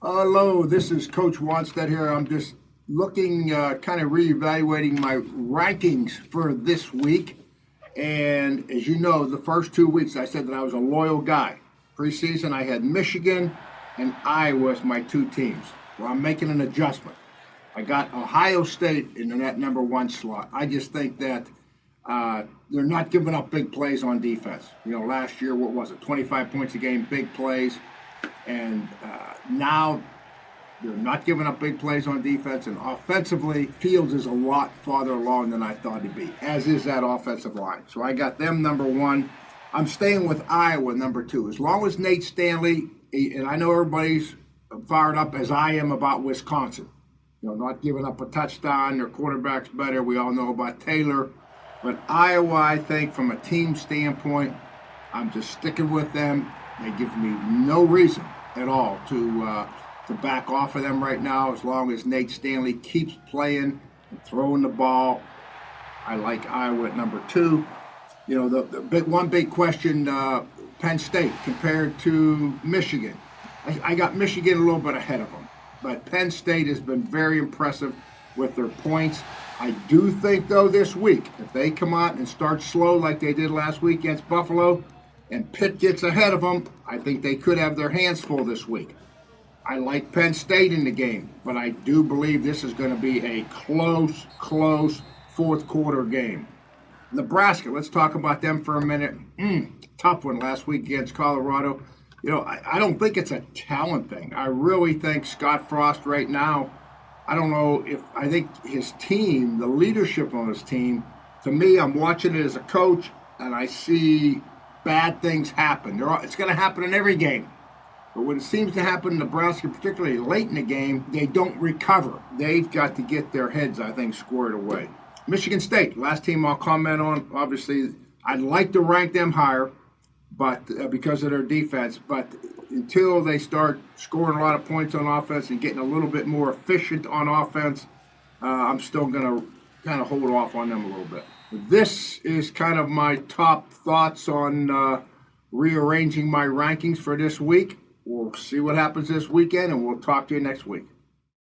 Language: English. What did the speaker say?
Hello, this is Coach Wannstedt here. I'm just looking, kind of reevaluating my rankings for this week. And as you know, the first 2 weeks I said that I was a loyal guy. Preseason, I had Michigan and Iowa as my two teams. Well, I'm making an adjustment. I got Ohio State in that number one slot. I just think that they're not giving up big plays on defense. Last year, what was it? 25 points a game, big plays. And now they're not giving up big plays on defense. And offensively, Fields is a lot farther along than I thought he'd be, as is that offensive line. So I got them number one. I'm staying with Iowa number two. As long as Nate Stanley, and I know everybody's fired up as I am about Wisconsin. Not giving up a touchdown. Their quarterback's better. We all know about Taylor. But Iowa, I think, from a team standpoint, I'm just sticking with them. They give me no reason at all to back off of them right now. As long as Nate Stanley keeps playing and throwing the ball, I like Iowa at number two. The big question: Penn State compared to Michigan. I got Michigan a little bit ahead of them, but Penn State has been very impressive with their points. I do think, though, this week, if they come out and start slow like they did last week against Buffalo, and Pitt gets ahead of them, I think they could have their hands full this week. I like Penn State in the game, but I do believe this is going to be a close fourth quarter game. Nebraska, let's talk about them for a minute. Tough one last week against Colorado. I don't think it's a talent thing. I really think Scott Frost right now, I think his team, the leadership on his team, to me, I'm watching it as a coach, and I see bad things happen. It's going to happen in every game. But when it seems to happen in Nebraska, particularly late in the game, they don't recover. They've got to get their heads, I think, squared away. Michigan State, last team I'll comment on. Obviously, I'd like to rank them higher, but because of their defense. But until they start scoring a lot of points on offense and getting a little bit more efficient on offense, I'm still going to kind of hold off on them a little bit. This is kind of my top thoughts on rearranging my rankings for this week. We'll see what happens this weekend, and we'll talk to you next week.